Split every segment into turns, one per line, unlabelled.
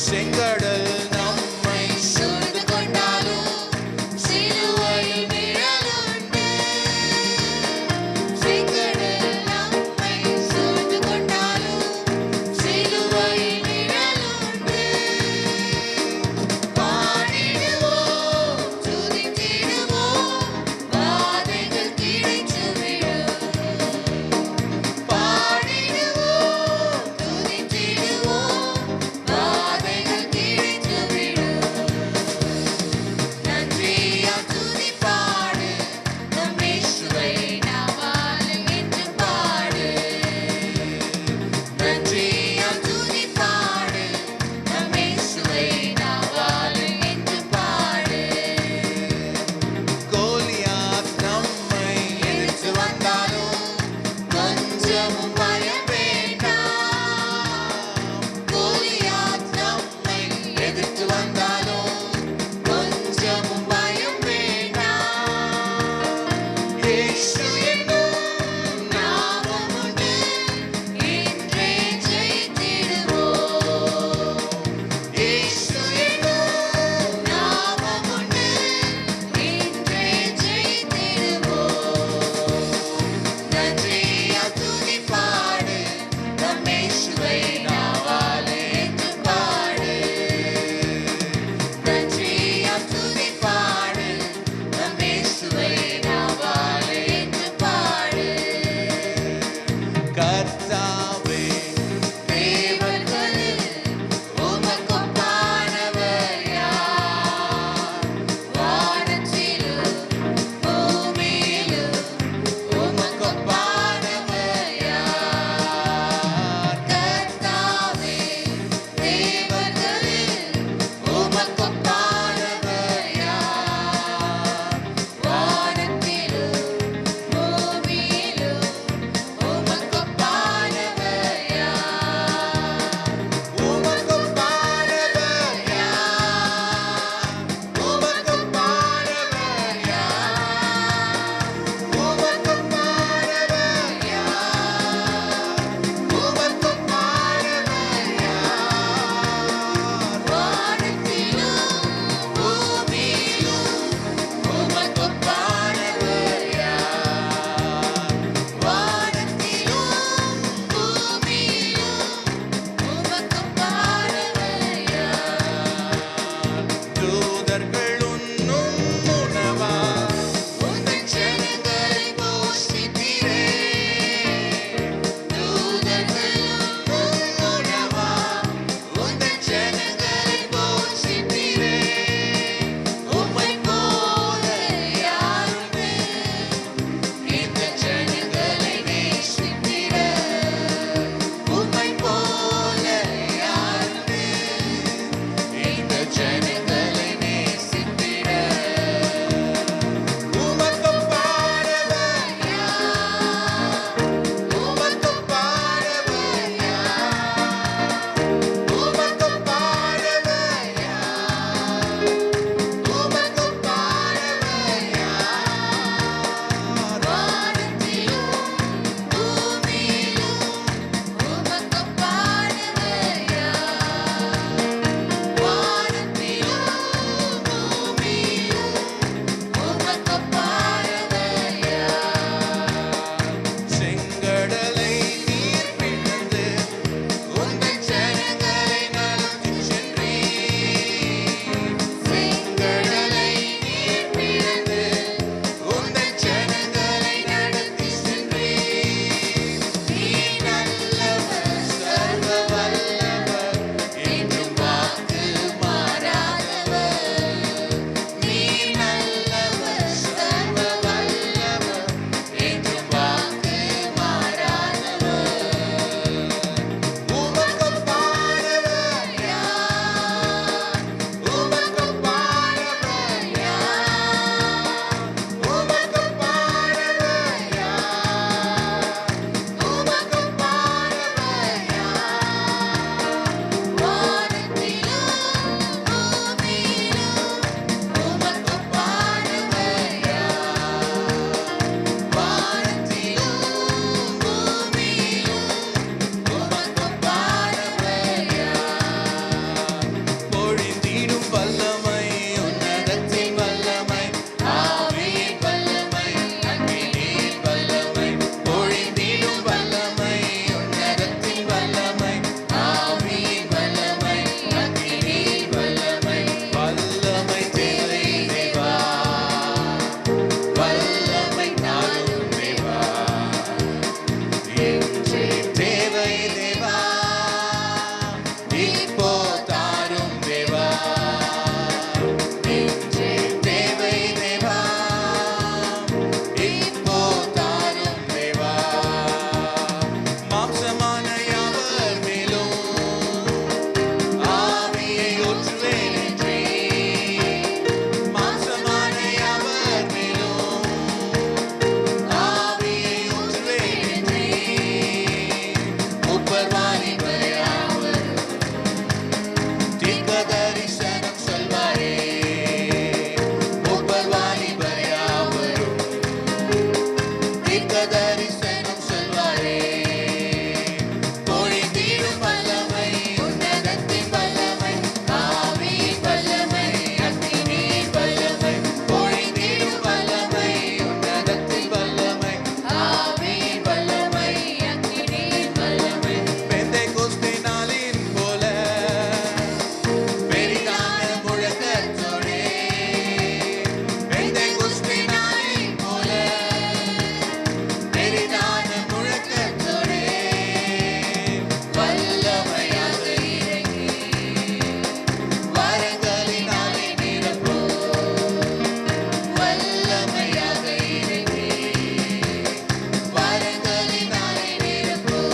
செங்கடல் நம்மை
சூழ்ந்து கொண்டாலும் சிலுவையில் நிழலுண்டு. செங்கடல் நம்மை சூழ்ந்து கொண்டாலும் சிலுவையில் நிழலுண்டு. பாடிடுவோம், துதித்திடுவோம், வாதைகள் கிடைத்துவிடும். பாடிடுவோம், துதித்திடுவோம், வாதைகள் கிடைத்துவிடும்.
இப்போ தாரும் தேவா
இன்றே
தேவை தேவா இப்போ தாரும் தேவா மாம்சமான யாவர் மேலும் ஆவியை ஊற்றுவேன் என்றே மாம்சமான யாவர் மேலும் ஆவியை ஊற்றுவேன் என்றே மூப்பர் வாலிபர் யாவர் தீர்க்க தரிசனம் சொல்வாரே மூப்பர் வாலிபர் யாவரும் தீர்க்க தரிசனம் சொல்வாரே பொழிந்திடும் வல்லமை
உன்னதத்தின் வல்லமை ஆவியின் வல்லமை அக்கினியின் வல்லமை
பொழிந்திடும் வல்லமை உன்னதத்தின் வல்லமை
ஆவியின் வல்லமை அக்கினியின் வல்லமை
பெந்தைக்கோஸ்தே நாளின் போல பெரிதான முழக்கத்தோடே பெந்தைக்கோஸ்தே நாளின் போல பெரிதான முழக்கத்தோடே
வல்லமையாக இறங்கி
வரங்களினாலே நிரப்பும்
வல்லமையாக இறங்கி வரங்களினாலே நிரப்பும்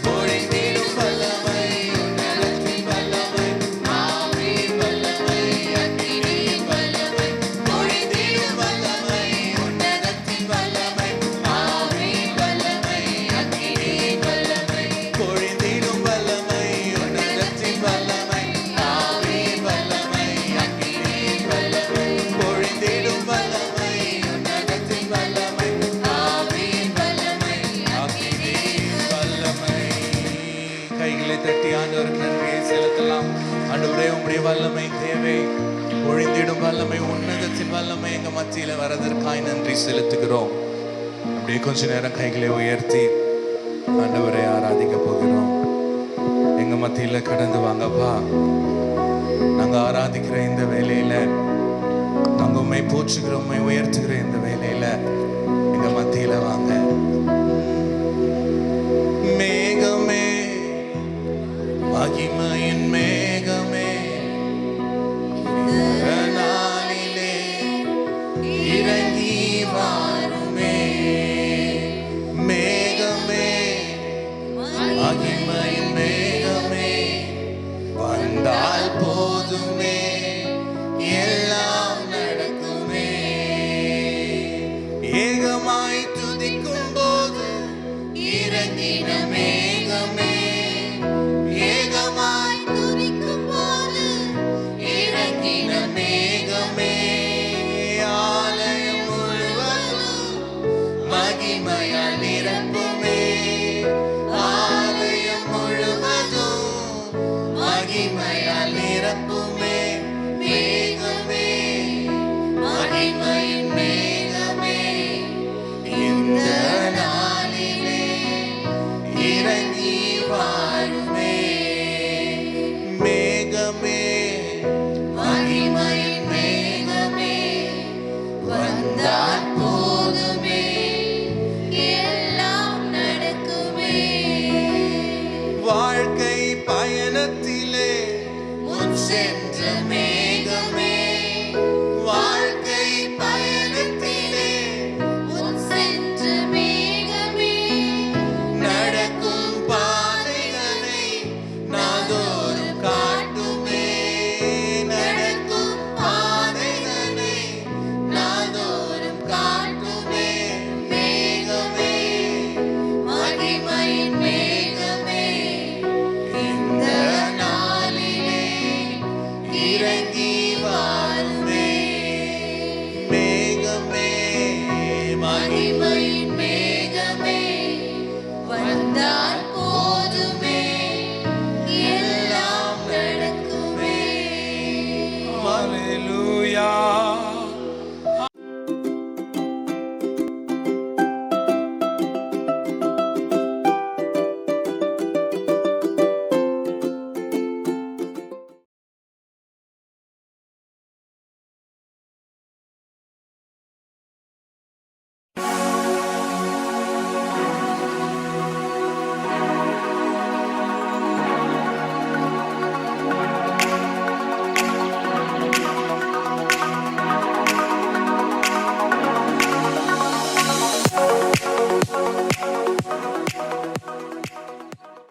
பொழிந்திடும் வல்லமை உன்னதத்தின் வல்லமை
ஆவியின் வல்லமை அக்கினியின் வல்லமை
பொழிந்திடும் வல்லமை உன்னதத்தின் வல்லமை
ஆவியின் வல்லமை அக்கினியின் வல்லமை
பொழிந்திடும் வல்லமை உன்னதத்தின் வல்லமை
ஆவியின் வல்லமை அக்கினியின் வல்லமை
பொழிந்திடும் வல்லமை உன்னதத்தின் வல்லமை
ஆவியின் வல்லமை
அக்கினியின் வல்லமை. கைகளை தட்டி ஆண்டவருக்கு நன்றியை செலுத்தலாம். ஆண்டவரே உம்முடைய வல்லமை தேவை. பொழிந்திடும் வல்லமை உன்னதத்தின் வல்லமை எங்க மத்தியில வரதற்காய் நன்றி செலுத்துகிறோம். அப்படியே கொஞ்ச நேரம் கைகளை உயர்த்தி ஆண்டவரை ஆராதிக்க போகிறோம். எங்க மத்தியில கடந்து வாங்கப்பா. நாங்க ஆராதிக்கிற இந்த வேலையில நாங்க உண்மை போற்றுகிற உண்மை உயர்த்துகிற இந்த வேலையில எங்க மத்தியில வாங்க. மேகமே மகிமையின் மேகமே இந்த நாளிலே இறங்கி வாருமே. மேகமே மகிமையின் மேகமே வந்தால் போதுமே எல்லாம் நடக்குமே. ஏகமாய் துதிக்கும் போது இறங்கின மேகமே ஏகமாய்
துதிக்கும் போது
இறங்கின மேகமே ஆலயம் முழுவதும் மகிமையால் நிரப்புமே. ஆலயம் முழுவதும் மகிமையால் நிரப்புமே. மேகமே மகிமையின் மேகமே இந்த நாளிலே இறங்கி வாருமே. மேகமே
மகிமையின் மேகமே வந்தால்